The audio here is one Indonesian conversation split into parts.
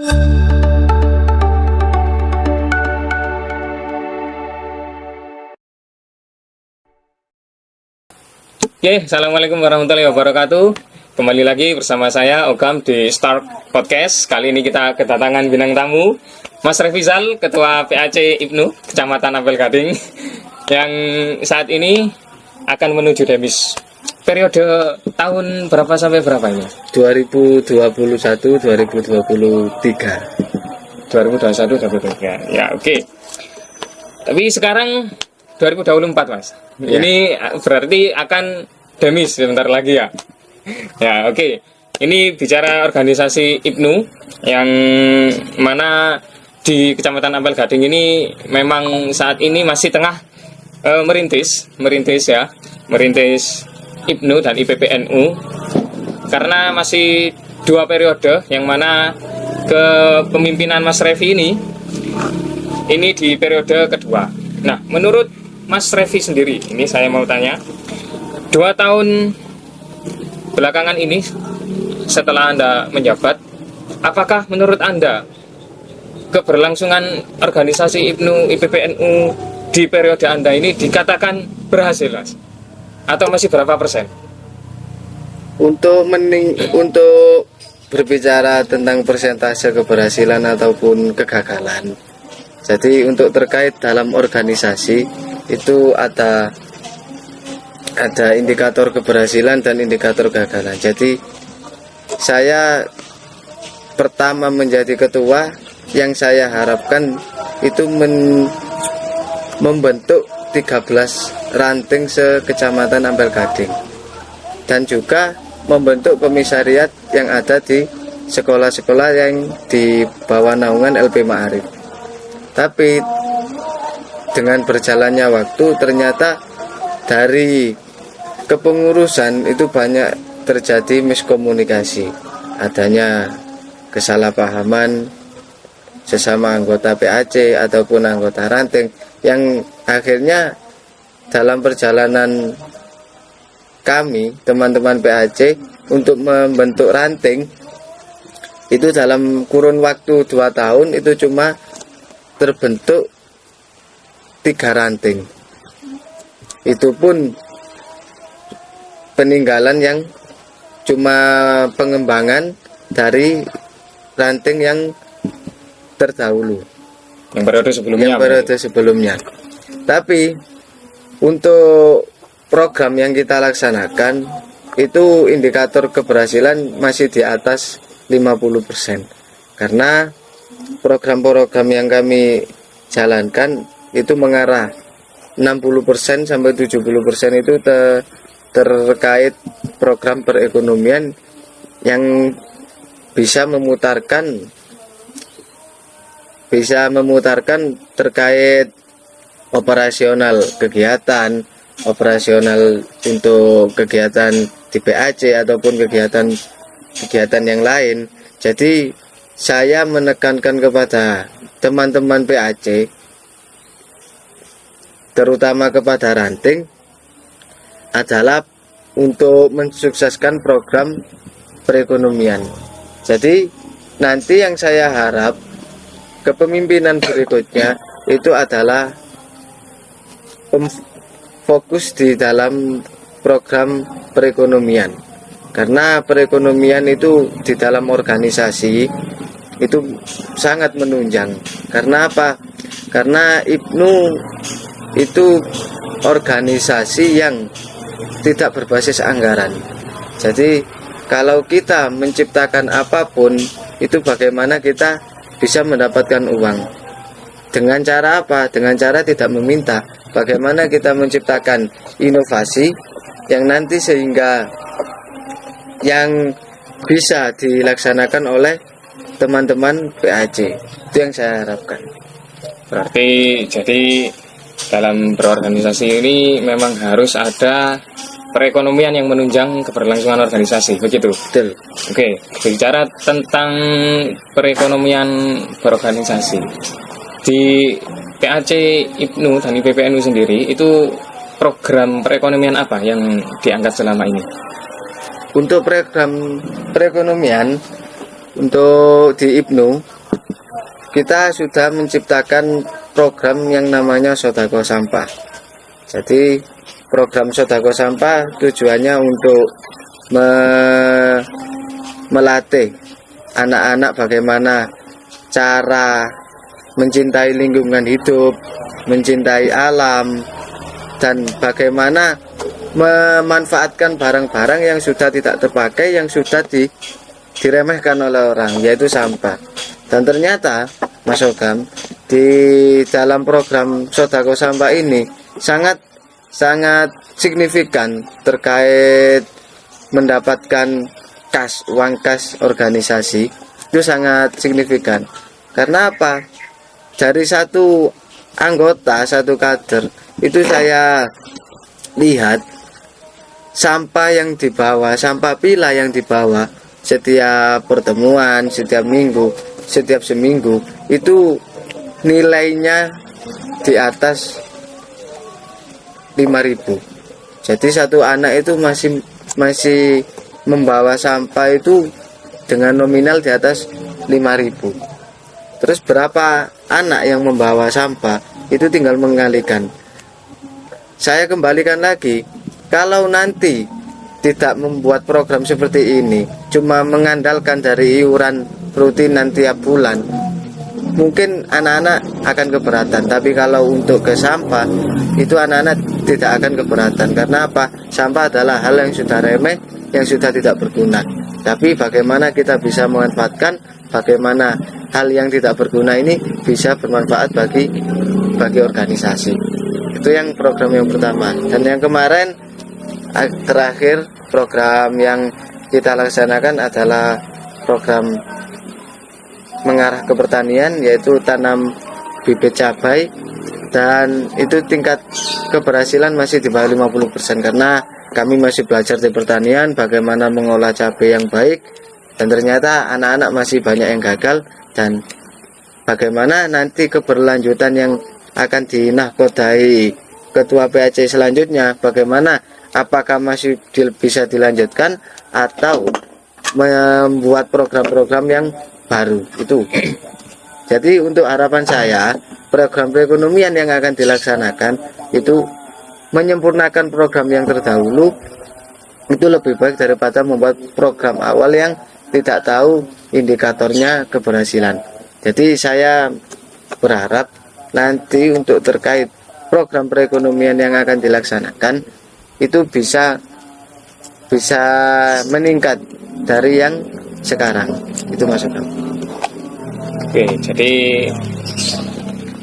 Oke, assalamualaikum warahmatullahi wabarakatuh. Kembali lagi bersama saya Ogam di Start Podcast. Kali ini kita kedatangan bintang tamu, Mas Revizal, Ketua PAC IPNU Kecamatan Ampel Gading, yang saat ini akan menuju Demis. Periode tahun berapa sampai berapa ini? 2021-2023. 2021-2023. Ya, oke. Tapi sekarang 2024, Mas. Ya. Ini berarti akan Demis sebentar lagi ya. Ya, oke. Ini bicara organisasi IPNU yang mana di Kecamatan Ampel Gading ini memang saat ini masih tengah merintis IPNU dan IPPNU, karena masih 2 periode, yang mana kepemimpinan Mas Revi ini di periode kedua. Nah, menurut Mas Revi sendiri, ini saya mau tanya, 2 tahun belakangan ini setelah Anda menjabat, apakah menurut Anda keberlangsungan organisasi IPNU, IPPNU di periode Anda ini dikatakan berhasil, Mas? Atau masih berapa persen? Untuk berbicara tentang persentase keberhasilan ataupun kegagalan, jadi untuk terkait dalam organisasi itu ada indikator keberhasilan dan indikator kegagalan. Jadi saya pertama menjadi ketua, yang saya harapkan itu membentuk 13 ranting se-Kecamatan Ampel Gading, dan juga membentuk komisariat yang ada di sekolah-sekolah yang di bawah naungan LP Ma'arif. Tapi dengan berjalannya waktu, ternyata dari kepengurusan itu banyak terjadi miskomunikasi, adanya kesalahpahaman sesama anggota PAC ataupun anggota ranting, yang akhirnya dalam perjalanan kami, teman-teman PAC, untuk membentuk ranting itu dalam kurun waktu 2 tahun itu cuma terbentuk 3 ranting. Itu pun peninggalan yang cuma pengembangan dari ranting yang terdahulu, Yang periode sebelumnya. Tapi untuk program yang kita laksanakan itu indikator keberhasilan masih di atas 50%, karena program-program yang kami jalankan itu mengarah 60% sampai 70% itu terkait program perekonomian yang bisa memutarkan terkait operasional kegiatan, operasional untuk kegiatan di PAC ataupun kegiatan yang lain. Jadi saya menekankan kepada teman-teman PAC, terutama kepada ranting, adalah untuk mensukseskan program perekonomian. Jadi nanti yang saya harap kepemimpinan berikutnya itu adalah fokus di dalam program perekonomian, karena perekonomian itu di dalam organisasi itu sangat menunjang. Karena apa? Karena IPNU itu organisasi yang tidak berbasis anggaran. Jadi kalau kita menciptakan apapun, itu bagaimana kita bisa mendapatkan uang. Dengan cara apa? Dengan cara tidak meminta. Bagaimana kita menciptakan inovasi yang nanti sehingga yang bisa dilaksanakan oleh teman-teman PAC. Itu yang saya harapkan. Berarti jadi dalam berorganisasi ini memang harus ada perekonomian yang menunjang keberlangsungan organisasi, begitu? Betul. Oke, bicara tentang perekonomian berorganisasi di PAC IPNU dan IPPNU sendiri, itu program perekonomian apa yang diangkat selama ini? Untuk program perekonomian untuk di IPNU kita sudah menciptakan program yang namanya Sodako Sampah. Jadi program Sodako Sampah tujuannya untuk melatih anak-anak bagaimana cara mencintai lingkungan hidup, mencintai alam, dan bagaimana memanfaatkan barang-barang yang sudah tidak terpakai, yang sudah diremehkan oleh orang, yaitu sampah. Dan ternyata Mas Ogam, di dalam program Sodako Sampah ini sangat signifikan terkait mendapatkan uang kas organisasi. Itu sangat signifikan. Karena apa? Dari satu anggota, satu kader, itu saya lihat sampah yang dibawa, sampah pilah yang dibawa setiap pertemuan, setiap minggu, setiap seminggu, itu nilainya di atas 5.000. Jadi satu anak itu masih membawa sampah itu dengan nominal di atas 5.000. Terus berapa anak yang membawa sampah itu tinggal mengalikan. Saya kembalikan lagi, kalau nanti tidak membuat program seperti ini, cuma mengandalkan dari iuran rutinan tiap bulan, mungkin anak-anak akan keberatan. Tapi kalau untuk ke sampah, itu anak-anak tidak akan keberatan. Karena apa? Sampah adalah hal yang sudah remeh, yang sudah tidak berguna. Tapi bagaimana kita bisa memanfaatkan, bagaimana hal yang tidak berguna ini bisa bermanfaat bagi organisasi. Itu yang program yang pertama. Dan yang kemarin terakhir, program yang kita laksanakan adalah program mengarah ke pertanian, yaitu tanam bibit cabai, dan itu tingkat keberhasilan masih di bawah 50%, karena kami masih belajar di pertanian bagaimana mengolah cabai yang baik, dan ternyata anak-anak masih banyak yang gagal. Dan bagaimana nanti keberlanjutan yang akan dinahkodai ketua PAC selanjutnya, bagaimana, apakah masih bisa dilanjutkan atau membuat program-program yang baru itu. Jadi untuk harapan saya, program perekonomian yang akan dilaksanakan itu menyempurnakan program yang terdahulu, itu lebih baik daripada membuat program awal yang tidak tahu indikatornya keberhasilan. Jadi saya berharap nanti untuk terkait program perekonomian yang akan dilaksanakan itu bisa meningkat dari yang sekarang. Itu maksudnya. Oke, jadi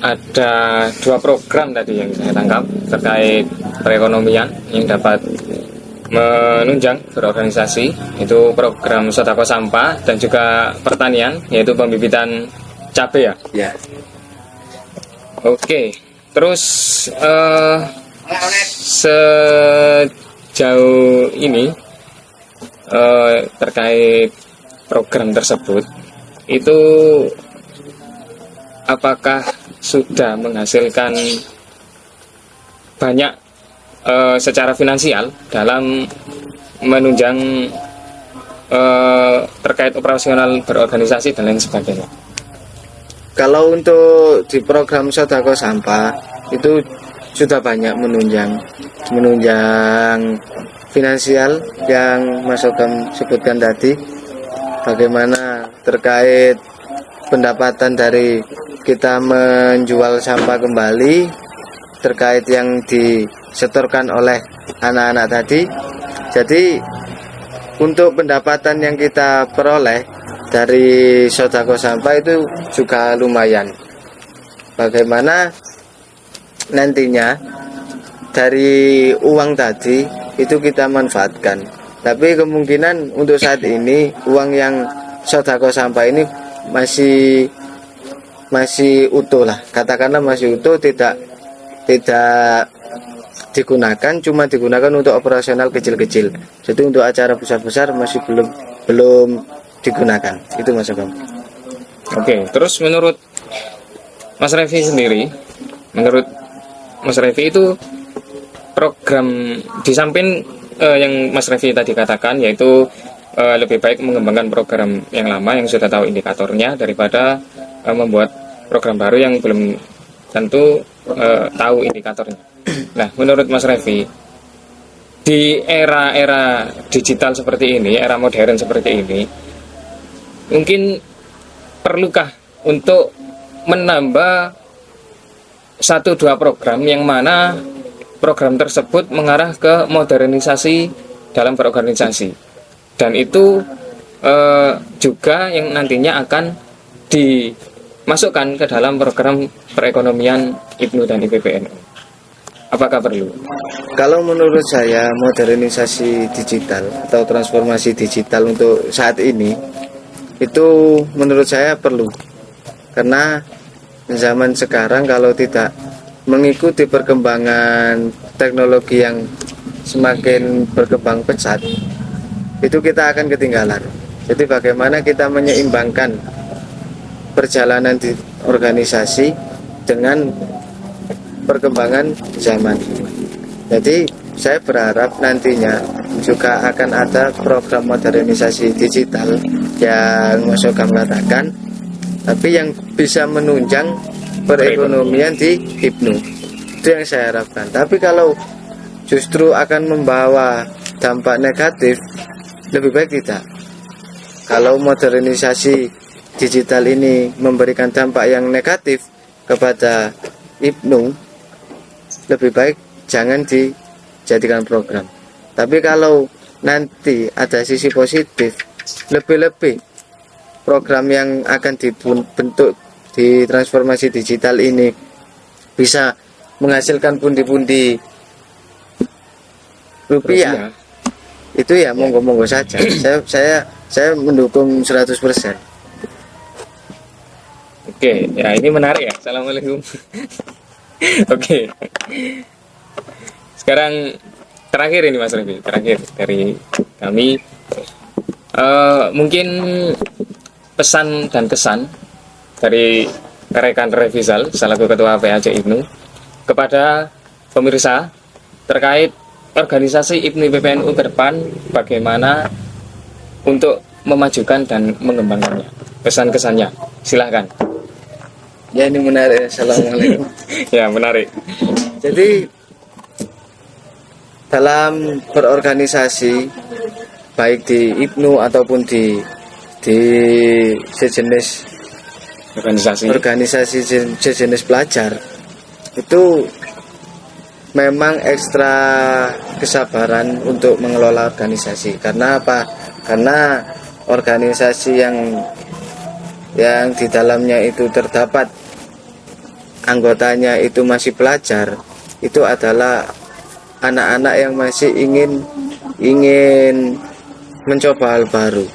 ada 2 program tadi yang saya tangkap terkait perekonomian yang dapat menunjang berorganisasi, itu program Sodako Sampah dan juga pertanian, yaitu pembibitan cabai ya. Ya. Oke, terus sejauh ini terkait program tersebut itu apakah sudah menghasilkan banyak secara finansial dalam menunjang terkait operasional berorganisasi dan lain sebagainya? Kalau untuk di program Sodako Sampah itu sudah banyak menunjang finansial yang Mas Ogam sebutkan tadi. Bagaimana terkait pendapatan dari kita menjual sampah kembali, terkait yang disetorkan oleh anak-anak tadi. Jadi untuk pendapatan yang kita peroleh dari Sodako Sampah itu juga lumayan. Bagaimana nantinya dari uang tadi itu kita manfaatkan. Tapi kemungkinan untuk saat ini uang yang Sodako Sampah ini masih utuh lah, katakanlah masih utuh, tidak digunakan, cuma digunakan untuk operasional kecil-kecil. Jadi untuk acara besar-besar masih belum digunakan. Itu Mas Ogam. Oke, terus menurut Mas Revi sendiri, itu program di samping yang Mas Revi tadi katakan, yaitu lebih baik mengembangkan program yang lama yang sudah tahu indikatornya daripada membuat program baru yang belum tentu tahu indikatornya. Nah, menurut Mas Revi, di era-era digital seperti ini, era modern seperti ini, mungkin perlukah untuk menambah 1-2 program yang mana program tersebut mengarah ke modernisasi dalam berorganisasi, dan itu juga yang nantinya akan dimasukkan ke dalam program perekonomian IPNU dan IPPNU. Apakah perlu? Kalau menurut saya modernisasi digital atau transformasi digital untuk saat ini itu menurut saya perlu, karena zaman sekarang kalau tidak mengikuti perkembangan teknologi yang semakin berkembang pesat, itu kita akan ketinggalan. Jadi bagaimana kita menyeimbangkan perjalanan di organisasi dengan perkembangan zaman. Jadi saya berharap nantinya juga akan ada program modernisasi digital yang Mas Sogam katakan, tapi yang bisa menunjang perekonomian di IPNU. Itu yang saya harapkan. Tapi kalau justru akan membawa dampak negatif, lebih baik tidak. Kalau modernisasi digital ini memberikan dampak yang negatif kepada IPNU, lebih baik jangan dijadikan program. Tapi kalau nanti ada sisi positif, lebih-lebih program yang akan dibentuk di transformasi digital ini bisa menghasilkan pundi-pundi rupiah, itu ya monggo-monggo saja. Saya mendukung 100%. Oke, ya ini menarik ya. Assalamualaikum. Oke. Sekarang terakhir ini Mas Revi, terakhir dari kami, mungkin pesan dan kesan dari rekan Revizal selaku Ketua PAC IPNU kepada pemirsa terkait organisasi IPNU PPNU ke depan, bagaimana untuk memajukan dan mengembangkannya. Pesan-kesannya, silahkan. Ya, ini menarik. Assalamualaikum. Ya, menarik. Jadi dalam berorganisasi, baik di IPNU ataupun di sejenis organisasi sejenis pelajar, itu memang ekstra kesabaran untuk mengelola organisasi. Karena apa? Karena organisasi yang di dalamnya itu terdapat anggotanya itu masih pelajar, itu adalah anak-anak yang masih ingin mencoba hal baru.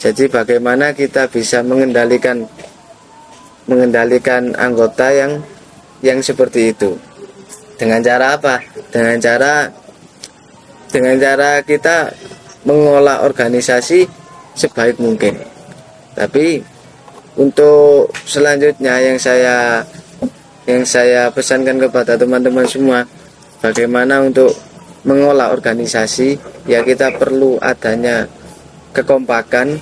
Jadi bagaimana kita bisa mengendalikan anggota yang seperti itu? Dengan cara apa? Dengan cara kita mengolah organisasi sebaik mungkin. Tapi untuk selanjutnya yang saya pesankan kepada teman-teman semua, bagaimana untuk mengolah organisasi, ya kita perlu adanya kekompakan,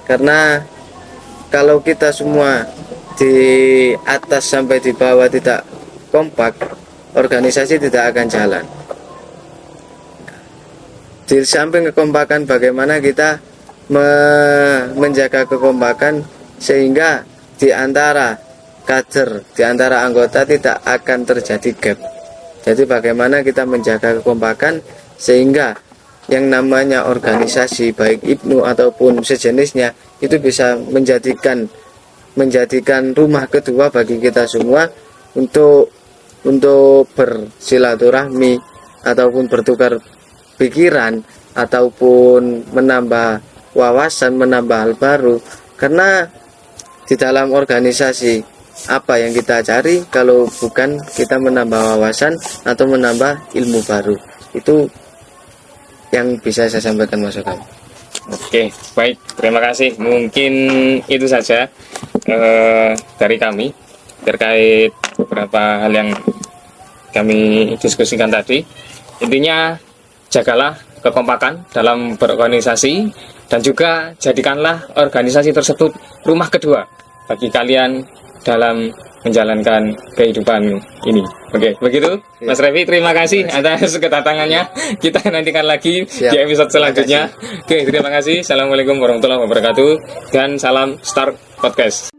karena kalau kita semua di atas sampai di bawah tidak kompak, organisasi tidak akan jalan. Di samping kekompakan, bagaimana kita menjaga kekompakan sehingga di antara kader, di antara anggota tidak akan terjadi gap. Jadi bagaimana kita menjaga kekompakan sehingga yang namanya organisasi baik IPNU ataupun sejenisnya itu bisa menjadikan rumah kedua bagi kita semua untuk bersilaturahmi ataupun bertukar pikiran ataupun menambah wawasan, menambah hal baru. Karena di dalam organisasi apa yang kita cari kalau bukan kita menambah wawasan atau menambah ilmu baru? Itu yang bisa saya sampaikan, Mas Sogam. Oke, baik, terima kasih. Mungkin itu saja dari kami terkait beberapa hal yang kami diskusikan tadi. Intinya, jagalah kekompakan dalam berorganisasi, dan juga jadikanlah organisasi tersebut rumah kedua bagi kalian dalam menjalankan kehidupan ini. Oke, begitu Mas Revi, terima kasih atas kedatangannya. Kita nantikan lagi di episode selanjutnya. Oke, terima kasih. Assalamualaikum warahmatullahi wabarakatuh, dan salam Star Podcast.